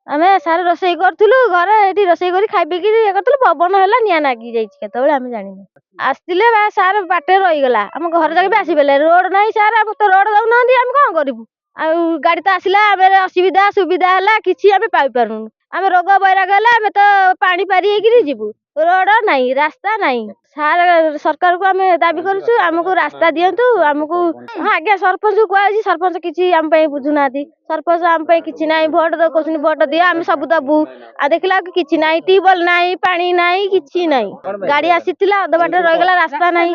ଆମେ ସାର ରୋଷେଇ କରୁଥିଲୁ ଘରେ ଏଠି ରୋଷେଇ କରି ଖାଇ ପିଇକି ଇଏ କରୁଥିଲୁ ପବନ ହେଲା ନିଆଁ ଲାଗି ଯାଇଛି କେତେବେଳେ ଆମେ ଜାଣିନୁ। ଆସିଥିଲେ ବା ସାର ବାଟରେ ରହିଗଲା ଆମ ଘର ଯାକେ ବି ଆସିପାରିଲେ ରୋଡ ନାହିଁ ସାର ଆମ ତ ରୋଡ ଦଉନାହାନ୍ତି ଆମେ କଣ କରିବୁ। ଆଉ ଗାଡି ତ ଆସିଲା ଆମେ ଅସୁବିଧା ସୁବିଧା ହେଲା କିଛି ଆମେ ପାଇପାରୁନୁ। ଆମେ ରୋଗ ବୈରାଗ ହେଲା ଆମେ ତ ପାଣି ପାରି ହେଇକିରି ଯିବୁ ରୋଡ ନାହିଁ ରାସ୍ତା ନାହିଁ। ସାର୍ ସରକାରକୁ ଆମେ ଦାବି କରୁଛୁ ଆମକୁ ରାସ୍ତା ଦିଅନ୍ତୁ ଆମକୁ। ହଁ ଆଜ୍ଞା ସରପଞ୍ଚକୁ କୁହାଯାଇଛି ସରପଞ୍ଚ କିଛି ଆମ ପାଇଁ ବୁଝୁନାହାନ୍ତି। ସରପଞ୍ଚ ଆମ ପାଇଁ କିଛି ନାହିଁ ଭୋଟ କହୁଛନ୍ତି ଭୋଟ ଦିଅ ଆମେ ସବୁ ଦବୁ। ଆଉ ଦେଖିଲା କିଛି ନାହିଁ ଟ୍ୟୁବଲ ନାହିଁ ପାଣି ନାହିଁ କିଛି ନାହିଁ। ଗାଡି ଆସିଥିଲା ଅଧ ବାଟରେ ରହିଗଲା ରାସ୍ତା ନାହିଁ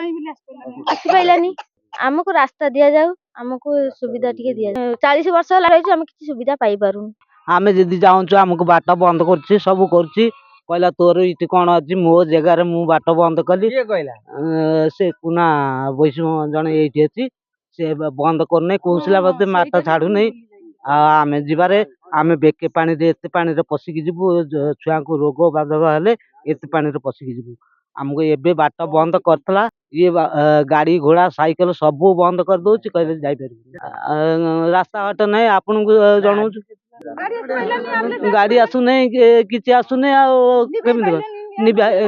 ଆସିପାରିଲାନି। ଆମକୁ ରାସ୍ତା ଦିଆଯାଉ ଆମକୁ ସୁବିଧା ଟିକେ ଦିଆଯାଉ 40 ବର୍ଷ ହେଲା ରହିଛୁ ଆମେ କିଛି ସୁବିଧା ପାଇପାରୁନୁ। ଆମେ ଯଦି ଚାହୁଁଛୁ ଆମକୁ ବାଟ ବନ୍ଦ କରୁଛି ସବୁ କରୁଛି କହିଲା ତୋର ଏଠି କଣ ଅଛି ମୋ ଜାଗାରେ ମୁଁ ବାଟ ବନ୍ଦ କଲି ସେ କୁନା ବୈଷ୍ଣବ ଜଣେ ଏଇଠି ଅଛି ସେ ବନ୍ଦ କରୁନାହିଁ କହୁଥିଲା ବୋଧେ ମାଟ ଛାଡୁନାହିଁ। ଆଉ ଆମେ ଯିବାରେ ଆମେ ବେକେ ପାଣିରେ ଏତେ ପାଣିରେ ପଶିକି ଯିବୁ ଛୁଆଙ୍କୁ ରୋଗ ବାଧକ ହେଲେ ଏତେ ପାଣିରେ ପଶିକି ଯିବୁ। ଆମକୁ ଏବେ ବାଟ ବନ୍ଦ କରିଥିଲା ଇଏ ଗାଡି ଘୋଡା ସାଇକେଲ ସବୁ ବନ୍ଦ କରିଦଉଛି କହିଲେ ଯାଇପାରିବୁ ରାସ୍ତା ଘାଟ ନାହିଁ ଆପଣଙ୍କୁ ଜଣାଉଛୁ। ଗାଡି ଆସୁନାହିଁ କିଛି ଆସୁନାହିଁ ଆଉ କେମିତି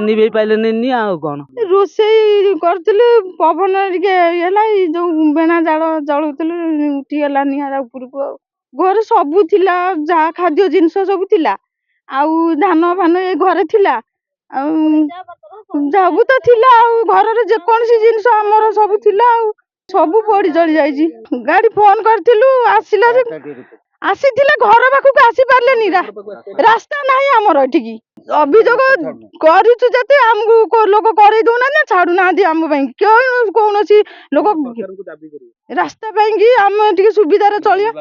ନିଭେଇ ପାଇଲେନି ଆଉ କଣ ରୋଷେଇ କରୁଥିଲୁ ପବନ ଟିକେ ହେଲା ଯୋଉ ବେଣା ଜାଳ ଜଳୁଥିଲୁ ଉଠିଗଲା ନିଆଁ ଉପରକୁ। ଆଉ ଘରେ ସବୁ ଥିଲା ଯାହା ଖାଦ୍ୟ ଜିନିଷ ସବୁ ଥିଲା ଆଉ ଧାନ ଫାନ ଏ ଘରେ ଥିଲା ଆଉ ସବୁ ତ ଥିଲା ଆଉ ଘରର ଯେକୌଣସି ଜିନିଷ ଆମର ସବୁ ଥିଲା ଆଉ ସବୁ ପୋଡି ଜଳି ଯାଇଛି। ଗାଡି ଫୋନ କରିଥିଲୁ ଆସିଲା ଯେ ଆସିଥିଲେ ଘର ପାଖକୁ ଆସି ପାରିଲେନି ରାସ୍ତା ନାହିଁ ଆମର ଏଠିକି ଅଭିଯୋଗ କରୁଛୁ ଯେତେ ଆମକୁ ଲୋକ କରେଇ ଦଉନାହାନ୍ତି ଛାଡୁନାହାନ୍ତି ଆମ ପାଇଁ କୌଣସି ଲୋକ ରାସ୍ତା ପାଇଁକି ଆମେ ଟିକେ ସୁବିଧାରେ ଚଳିବା।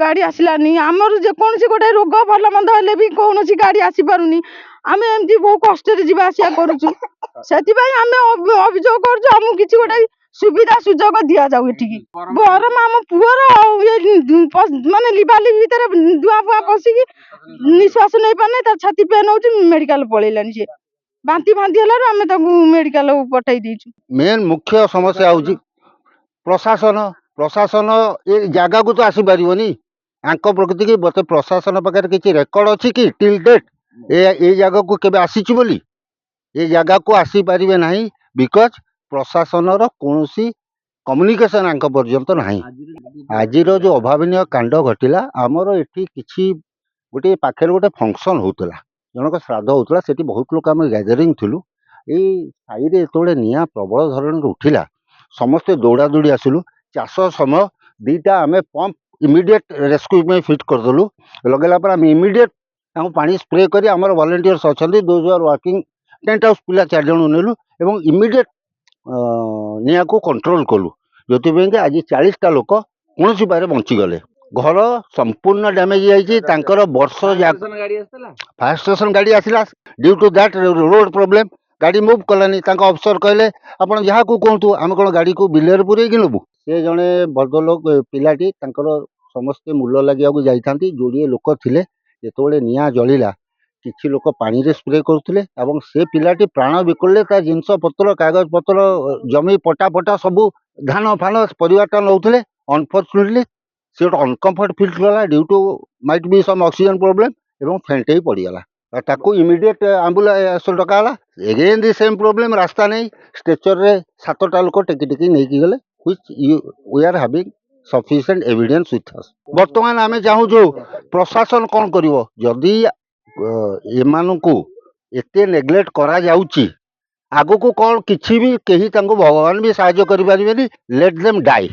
ଗାଡି ଆସିଲାନି ଆମର ଯେକୌଣସି ଗୋଟେ ରୋଗ ଭଲ ମନ୍ଦ ହେଲେ ବି କୌଣସି ଗାଡି ଆସିପାରୁନି ଆମେ ଏମିତି ବହୁ କଷ୍ଟରେ ଯିବା ଆସିବା କରୁଛୁ। ସେଥିପାଇଁ ଆମେ ଅଭିଯୋଗ କରୁଛୁ ଆମକୁ କିଛି ଗୋଟେ ସୁବିଧା ସୁଯୋଗ ଦିଆଯାଉ ଏଠିକି। ଗରମ ଆମ ପୁଅର ଆଉ ମାନେ ଲିଭାଲିଭ ଭିତରେ ଧୂଆଁ ଫୁଆଁ ପଶିକି ନିଶ୍ୱାସ ନେଇ ପାରୁନି ତା ଛାତି ପେନ୍ ହଉଛି ମେଡିକାଲ ପଳେଇଲାନି ସେ ବାନ୍ତି ଫାନ୍ତି ହେଲାରୁ ଆମେ ତାକୁ ମେଡିକାଲ ପଠେଇ ଦେଇଛୁ। ମେନ୍ ମୁଖ୍ୟ ସମସ୍ୟା ହଉଛି ପ୍ରଶାସନ ଏ ଜାଗାକୁ ତ ଆସିପାରିବନି ଆଙ୍କ ପ୍ରକୃତି କି ମତେ ପ୍ରଶାସନ ପାଖରେ କିଛି ରେକର୍ଡ ଅଛି କି ଟିଲ୍ ଡେଟ୍ ଏ ଜାଗାକୁ କେବେ ଆସିଛି ବୋଲି ଏ ଜାଗାକୁ ଆସିପାରିବେ ନାହିଁ ବିକଜ ପ୍ରଶାସନର କୌଣସି କମ୍ୟୁନିକେସନ ଆଙ୍କ ପର୍ଯ୍ୟନ୍ତ ନାହିଁ। ଆଜିର ଯୋଉ ଅଭାବନୀୟ କାଣ୍ଡ ଘଟିଲା ଆମର ଏଠି କିଛି ଗୋଟେ ପାଖରେ ଗୋଟେ ଫଙ୍କସନ ହଉଥିଲା ଜଣକ ଶ୍ରାଦ୍ଧ ହଉଥିଲା ସେଠି ବହୁତ ଲୋକ ଆମେ ଗ୍ୟାଦରିଂ ଥିଲୁ। ଏଇ ସାହିରେ ଯେତେବେଳେ ନିଆଁ ପ୍ରବଳ ଧରଣରେ ଉଠିଲା ସମସ୍ତେ ଦୌଡ଼ା ଦୌଡ଼ି ଆସିଲୁ। ଚାଷ ସମୟ ଦିଟା ଆମେ ପମ୍ପ ଇମିଡ଼ିଏଟ୍ ରେସ୍କ୍ୟୁ ପାଇଁ ଫିଟ୍ କରିଦେଲୁ। ଲଗାଇଲା ପରେ ଆମେ ଇମିଡ଼ିଏଟ୍ ତାଙ୍କୁ ପାଣି ସ୍ପ୍ରେ କରି ଆମର ଭଲେଣ୍ଟିୟର୍ସ ଅଛନ୍ତି those R working tent house ପିଲା 4 ଜଣ ନେଲୁ ଏବଂ ଇମିଡ଼ିଏଟ୍ ନିଆଁକୁ କଣ୍ଟ୍ରୋଲ କଲୁ ଯେଉଁଥିପାଇଁକି ଆଜି 40ଟା ଲୋକ କୌଣସି ଉପାୟରେ ବଞ୍ଚିଗଲେ। ଘର ସମ୍ପୂର୍ଣ୍ଣ ଡ୍ୟାମେଜ ହେଇଯାଇଛି ତାଙ୍କର ବର୍ଷ ଫାୟାର ଷ୍ଟେସନ ଗାଡ଼ି ଆସିଲା due to that road problem ଗାଡ଼ି ମୁଭ୍ କଲାନି। ତାଙ୍କ ଅଫିସର କହିଲେ ଆପଣ ଯାହାକୁ କୁହନ୍ତୁ ଆମେ କ'ଣ ଗାଡ଼ିକୁ ବିଲରେ ପୁରେଇକି ନେବୁ। ସେ ଜଣେ ଭଦ୍ରଲୋକ ପିଲାଟି ତାଙ୍କର ସମସ୍ତେ ମୂଲ ଲାଗିବାକୁ ଯାଇଥାନ୍ତି ଯୋଡ଼ିଏ ଲୋକ ଥିଲେ। ଯେତେବେଳେ ନିଆଁ ଜଳିଲା କିଛି ଲୋକ ପାଣିରେ ସ୍ପ୍ରେ କରୁଥିଲେ ଏବଂ ସେ ପିଲାଟି ପ୍ରାଣ ବିକଳରେ ତା ଜିନିଷ ପତ୍ର କାଗଜ ପତ୍ର ଜମି ପଟା ଫଟା ସବୁ ଧାନ ଫାନ ପରିବାରଟା ନେଉଥିଲେ। ଅନଫର୍ଚୁନେଟଲି ସେ ଗୋଟେ ଅନକମ୍ଫର୍ଟ ଫିଲ୍ କଲା due to might be some oxygen problem ଏବଂ ଫେଣ୍ଟ ହେଇ ପଡ଼ିଗଲା। ତାକୁ ଇମିଡ଼ିଏଟ୍ ଆମ୍ବୁଲାନ୍ସ ଡକାହେଲା। ଏଗେନ୍ ଦି ସେମ୍ ପ୍ରୋବ୍ଲେମ୍ ରାସ୍ତା ନେଇ ଷ୍ଟ୍ରେଚରରେ 7ଟା ଲୋକ ଟେକି ଟେକି ନେଇକି ଗଲେ which we are having sufficient evidence with us. ବର୍ତ୍ତମାନ ଆମେ ଚାହୁଁଛୁ ପ୍ରଶାସନ କ'ଣ କରିବ ଯଦି ଏମାନଙ୍କୁ ଏତେ ନେଗ୍ଲେକ୍ଟ କରାଯାଉଛି ଆଗକୁ କ'ଣ କିଛି ବି କେହି ତାଙ୍କୁ ଭଗବାନ ବି ସାହାଯ୍ୟ କରିପାରିବେନି। Let them ଡାଇ।